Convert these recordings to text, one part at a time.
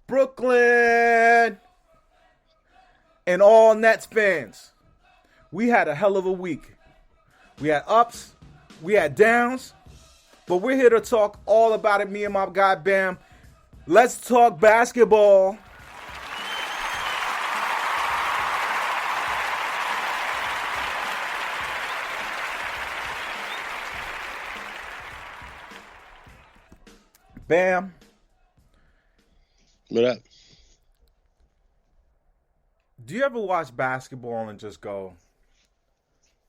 Brooklyn, and all Nets fans. We had a hell of a week. We had ups, we had downs, but we're here to talk all about it, me and my guy Bam. Let's talk basketball. Bam. What up? Do you ever watch basketball and just go,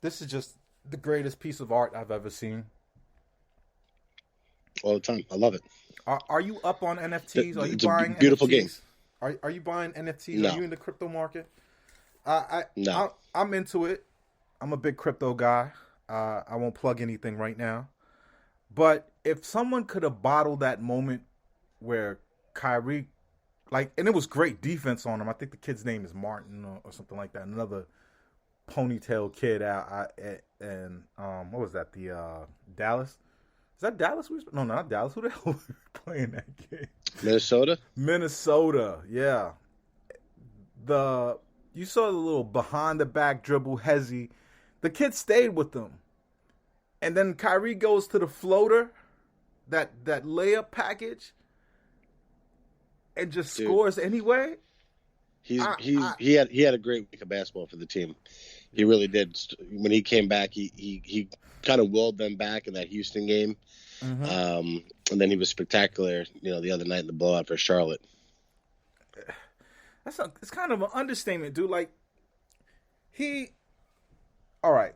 this is just the greatest piece of art I've ever seen? All the time. I love it. Are you up on NFTs? Are you It's buying a beautiful NFTs? game. Are you buying NFTs? No. Are you in the crypto market? No. I'm into it. I'm a big crypto guy. I won't plug anything right now. But if someone could have bottled that moment where Kyrie, and it was great defense on him. I think the kid's name is Martin or something like that. Another ponytail kid out. And what was that? The Dallas? Is that Dallas? No, not Dallas. Who the hell was playing that game? Minnesota? Yeah. You saw the little behind the back dribble, hezzy. The kid stayed with them. And then Kyrie goes to the floater, that layup package, and just scores anyway. He had a great week of basketball for the team. He really did. When he came back, he kind of willed them back in that Houston game. Mm-hmm. And then he was spectacular, the other night in the blowout for Charlotte. It's kind of an understatement, dude. All right.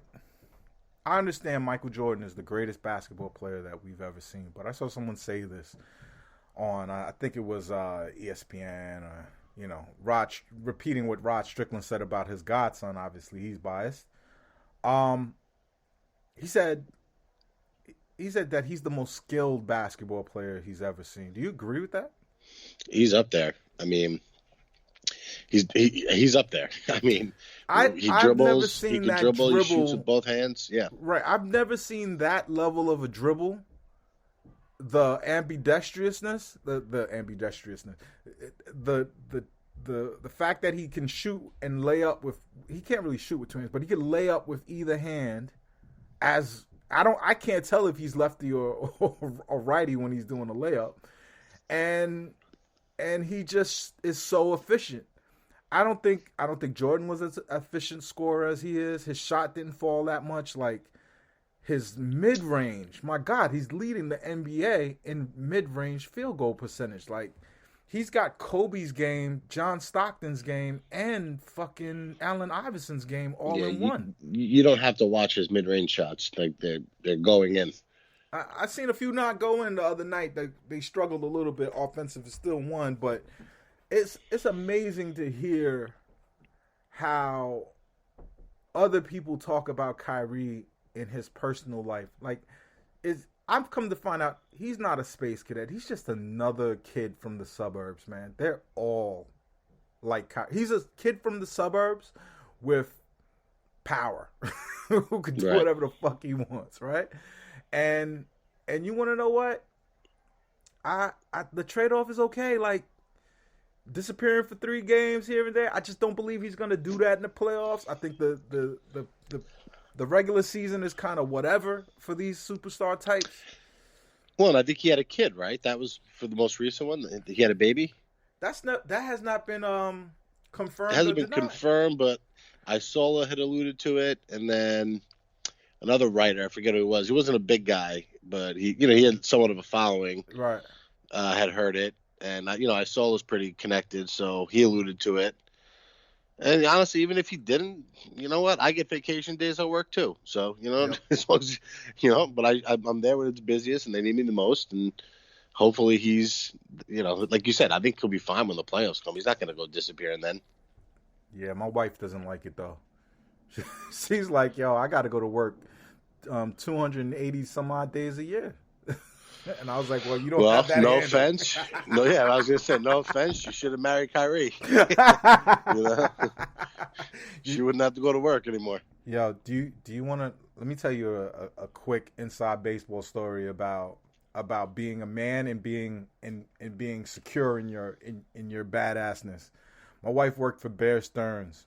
I understand Michael Jordan is the greatest basketball player that we've ever seen, but I saw someone say this on, I think it was ESPN, repeating what Rod Strickland said about his godson. Obviously, he's biased. He said that he's the most skilled basketball player he's ever seen. Do you agree with that? He's up there. I mean, he's up there. I mean, he dribbles. He can dribble. He shoots with both hands. Yeah, right. I've never seen that level of a dribble. The ambidextrousness, the fact that he can shoot and lay up with. He can't really shoot with two hands, but he can lay up with either hand. I can't tell if he's lefty or righty when he's doing a layup, and he just is so efficient. I don't think Jordan was as efficient scorer as he is. His shot didn't fall that much. His mid-range, my God, he's leading the NBA in mid-range field goal percentage. He's got Kobe's game, John Stockton's game, and fucking Allen Iverson's game all in one. You don't have to watch his mid-range shots. They're going in. I seen a few not go in the other night. They struggled a little bit. Offensive is still won, but it's amazing to hear how other people talk about Kyrie in his personal life. I've come to find out he's not a space cadet. He's just another kid from the suburbs, man. They're all like Kyrie. He's a kid from the suburbs with power who can do whatever the fuck he wants, right? And you want to know what? The trade-off is okay. Disappearing for 3 games here and there. I just don't believe he's going to do that in the playoffs. I think the regular season is kind of whatever for these superstar types. Well, and I think he had a kid, right? That was for the most recent one. He had a baby. That has not been confirmed. It hasn't been confirmed, but Isola had alluded to it, and then another writer, I forget who it was. He wasn't a big guy, but he had somewhat of a following. Right. Had heard it, and Isola's pretty connected, so he alluded to it. And honestly, even if he didn't, you know what? I get vacation days at work too. So, as long as, but I'm there when it's busiest and they need me the most. And hopefully he's, like you said, I think he'll be fine when the playoffs come. He's not going to go disappearing then. Yeah, my wife doesn't like it though. She's like, yo, I got to go to work 280 some odd days a year. And I was like, well, you don't have that. No offense. No, yeah, I was going to say, no offense. You should have married Kyrie. She wouldn't have to go to work anymore. Yo, do you want to, let me tell you a quick inside baseball story about about being a man and being secure in your badassness. My wife worked for Bear Stearns,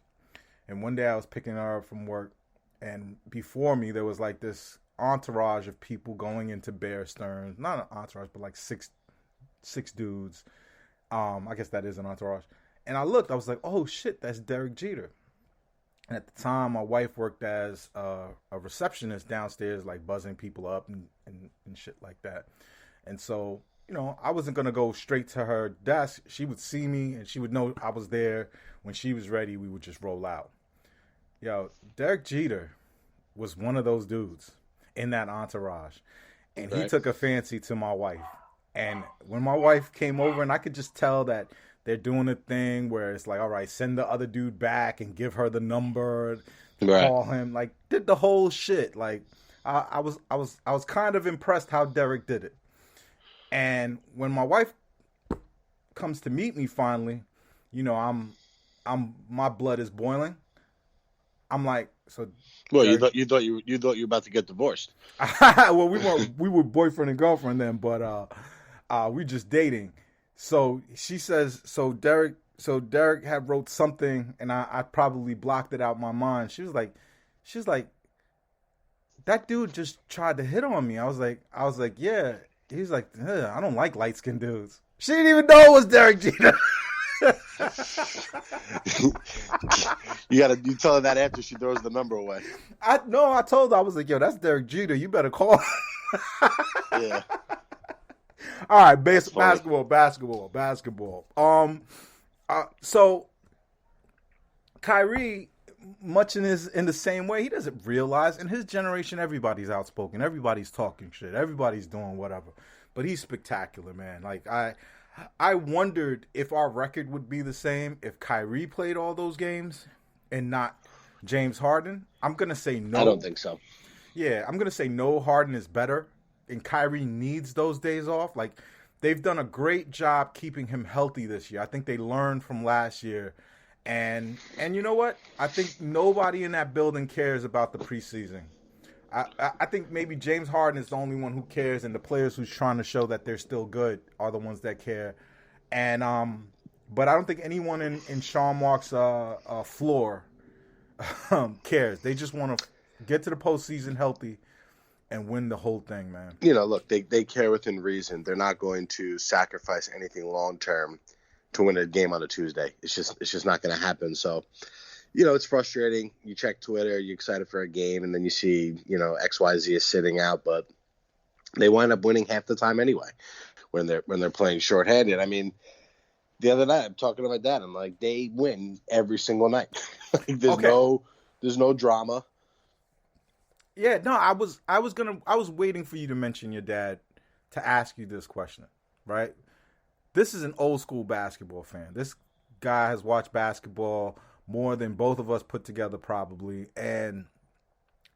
and one day I was picking her up from work, and before me there was like this entourage of people going into Bear Stearns. Not an entourage, but like six dudes. I guess that is an entourage. And I looked, I was like, oh shit, that's Derek Jeter. And at the time, my wife worked as a receptionist downstairs, like buzzing people up and shit like that. And so, I wasn't going to go straight to her desk. She would see me and she would know I was there. When she was ready, we would just roll out. Yo, Derek Jeter was one of those dudes in that entourage. And he took a fancy to my wife. And when my wife came over, and I could just tell that they're doing a thing where it's like, all right, send the other dude back and give her the number, call him, like did the whole shit. Like I was kind of impressed how Derek did it. And when my wife comes to meet me finally, I'm my blood is boiling. I'm like, so. Well, Derek, you thought you were about to get divorced. Well, we were boyfriend and girlfriend then, but we just dating. So she says, so Derek had wrote something, and I probably blocked it out my mind. She was like, that dude just tried to hit on me. I was like, yeah. He's like, I don't like light skinned dudes. She didn't even know it was Derek Jeter. You tell her that after she throws the number away. I told her, I was like, yo, that's Derek Jeter. You better call. Yeah. All right, basketball. So Kyrie, much in the same way, he doesn't realize in his generation everybody's outspoken, everybody's talking shit, everybody's doing whatever. But he's spectacular, man. Like I wondered if our record would be the same if Kyrie played all those games and not James Harden. I'm gonna say no. I don't think so. Yeah, I'm gonna say no. Harden is better. And Kyrie needs those days off. Like, they've done a great job keeping him healthy this year. I think they learned from last year. And you know what? I think nobody in that building cares about the preseason. I think maybe James Harden is the only one who cares, and the players who's trying to show that they're still good are the ones that care. And but I don't think anyone in Sean Mark's floor cares. They just want to get to the postseason healthy and win the whole thing, man. Look, they care within reason. They're not going to sacrifice anything long term to win a game on a Tuesday. It's just not going to happen. So, it's frustrating. You check Twitter, you're excited for a game, and then you see, XYZ is sitting out, but they wind up winning half the time anyway when they're playing shorthanded. I mean, the other night I'm talking to my dad. I'm like, they win every single night. Like, there's no drama. Yeah, no, I was waiting for you to mention your dad to ask you this question, right? This is an old school basketball fan. This guy has watched basketball more than both of us put together probably, and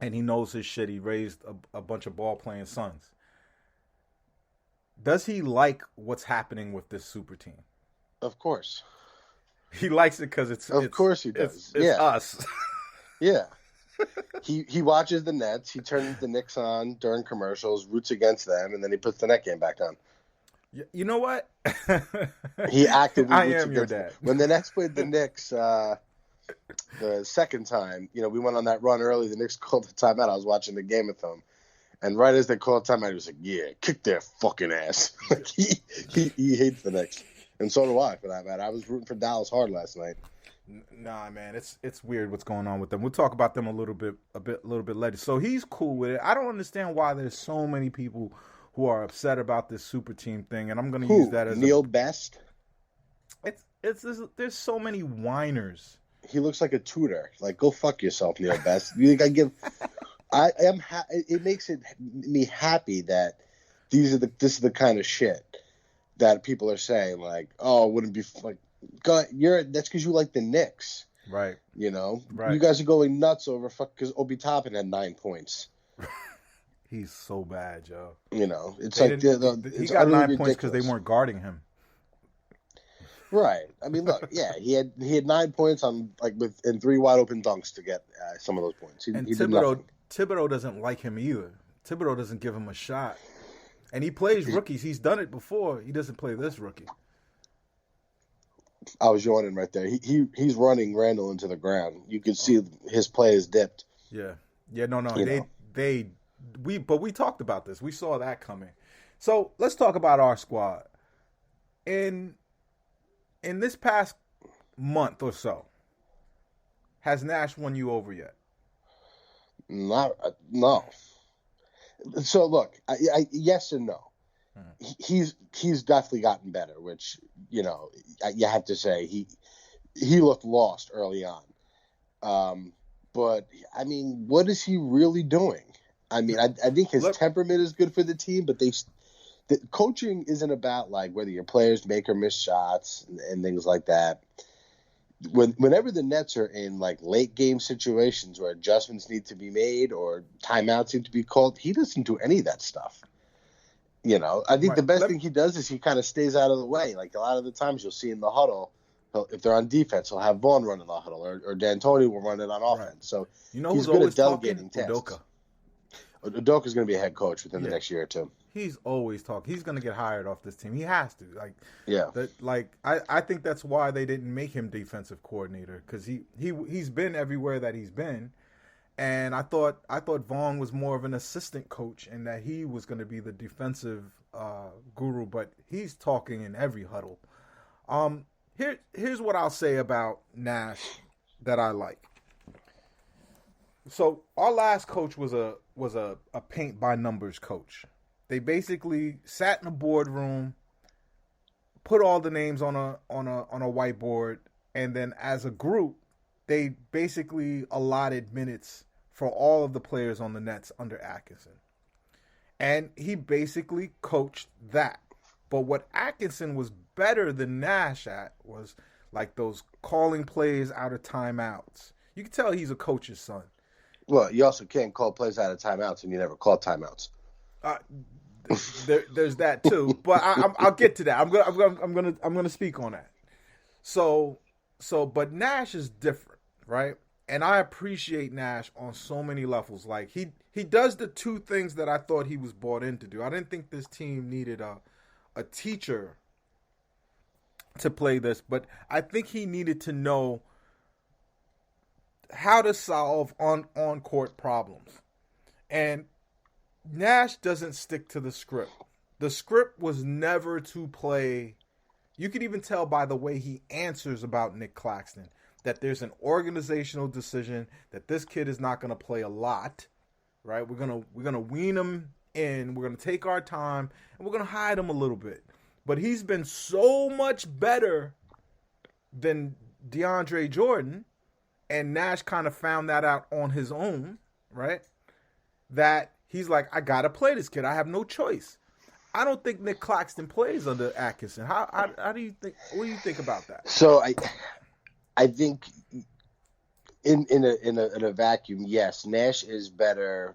he knows his shit. He raised a bunch of ball playing sons. Does he like what's happening with this super team? Of course. He likes it because it's of course he does. It's us. Yeah. He watches the Nets. He turns the Knicks on during commercials, roots against them, and then he puts the net game back on. You know what? He actively I am your dad. When the Nets played the Knicks the second time, we went on that run early. The Knicks called the timeout. I was watching the game with them. And right as they called timeout, he was like, yeah, kick their fucking ass. Like, he hates the Knicks. And so do I, for that matter. I was rooting for Dallas hard last night. Nah, man, it's weird what's going on with them. We'll talk about them a little bit later. So he's cool with it. I don't understand why there's so many people who are upset about this super team thing, and I'm going to use that as Neil Best. There's so many whiners. He looks like a tutor. Like, go fuck yourself, Neil Best. You think I give? It makes me happy that this is the kind of shit that people are saying. Like, oh, it wouldn't be like. God, that's because you like the Knicks, right? Right. You guys are going nuts over because Obi Toppin had 9 points. He's so bad, Joe. It's he got 9 points because they weren't guarding him. Right. I mean, look, yeah, he had 9 points on and 3 wide open dunks to get some of those points. He did nothing. Thibodeau doesn't like him either. Thibodeau doesn't give him a shot. And he plays rookies. He's done it before. He doesn't play this rookie. I was yawning right there. He's running Randall into the ground. You can see his play is dipped. Yeah. No. We talked about this. We saw that coming. So let's talk about our squad. In this past month or so, has Nash won you over yet? No. So look, yes and no. He's definitely gotten better, which you have to say he looked lost early on. But I mean, what is he really doing? I mean, I think his temperament is good for the team, but the coaching isn't about like whether your players make or miss shots and things like that. Whenever the Nets are in like late game situations where adjustments need to be made or timeouts need to be called, he doesn't do any of that stuff. I think the best thing he does is he kind of stays out of the way. Like a lot of the times you'll see in the huddle, if they're on defense, he'll have Vaughn run in the huddle or D'Antoni will run it on offense. Right. So he's good at delegating tasks. Udoka's going to be a head coach within the next year or two. He's always talking. He's going to get hired off this team. He has to. Yeah. I think that's why they didn't make him defensive coordinator, because he's been everywhere that he's been, and I thought Vaughn was more of an assistant coach and that he was going to be the defensive guru, but he's talking in every huddle. Here's what I'll say about Nash that I like. So our last coach was a paint by numbers coach. They basically sat in a boardroom, put all the names on a whiteboard, and then as a group, they basically allotted minutes for all of the players on the Nets under Atkinson. And he basically coached that. But what Atkinson was better than Nash at was like those calling plays out of timeouts. You can tell he's a coach's son. Well, you also can't call plays out of timeouts, and you never call timeouts. There's that too, but I'll get to that. I'm gonna speak on that. But Nash is different, right? And I appreciate Nash on so many levels. Like he does the two things that I thought he was brought in to do. I didn't think this team needed a teacher to play this, but I think he needed to know how to solve on-court problems. And Nash doesn't stick to the script. The script was never to play. You could even tell by the way he answers about Nick Claxton that there's an organizational decision that this kid is not going to play a lot, right? We're gonna wean him in. We're gonna take our time and we're gonna hide him a little bit. But he's been so much better than DeAndre Jordan. And Nash kind of found that out on his own, right? That he's like, I got to play this kid. I have no choice. I don't think Nick Claxton plays under Atkinson. How do you think? What do you think about that? So I think in a vacuum, yes, Nash is better.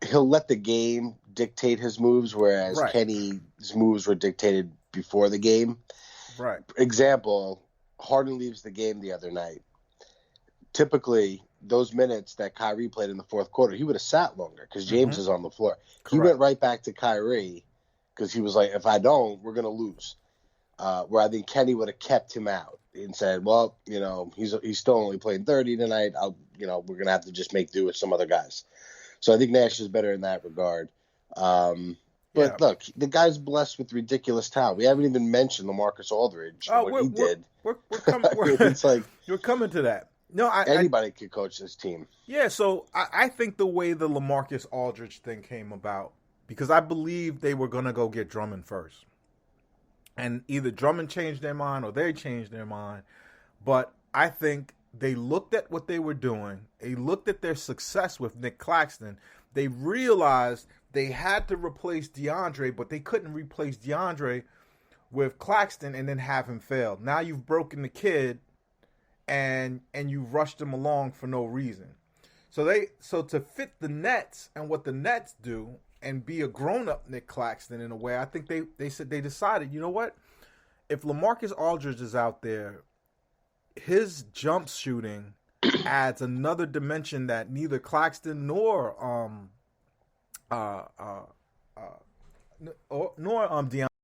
He'll let the game dictate his moves, whereas Kenny's moves were dictated before the game. Right. Example. Harden leaves the game the other night. Typically, those minutes that Kyrie played in the fourth quarter, he would have sat longer because James is on the floor. Correct. He went right back to Kyrie because he was like, if I don't, we're going to lose. Where I think Kenny would have kept him out and said, well, he's still only playing 30 tonight. We're going to have to just make do with some other guys. So I think Nash is better in that regard. But look, the guy's blessed with ridiculous talent. We haven't even mentioned Lemarcus Aldridge, what he did. We're coming. It's like you're coming to that. No, anybody could coach this team. Yeah, so I think the way the Lemarcus Aldridge thing came about, because I believe they were going to go get Drummond first. And either Drummond changed their mind or they changed their mind. But I think they looked at what they were doing. They looked at their success with Nick Claxton. They realized they had to replace DeAndre, but they couldn't replace DeAndre with Claxton and then have him fail. Now you've broken the kid and you rushed him along for no reason. So to fit the Nets and what the Nets do and be a grown-up Nick Claxton in a way, I think they decided, you know what? If Lemarcus Aldridge is out there, his jump shooting adds another dimension that neither Claxton nor nor Deion.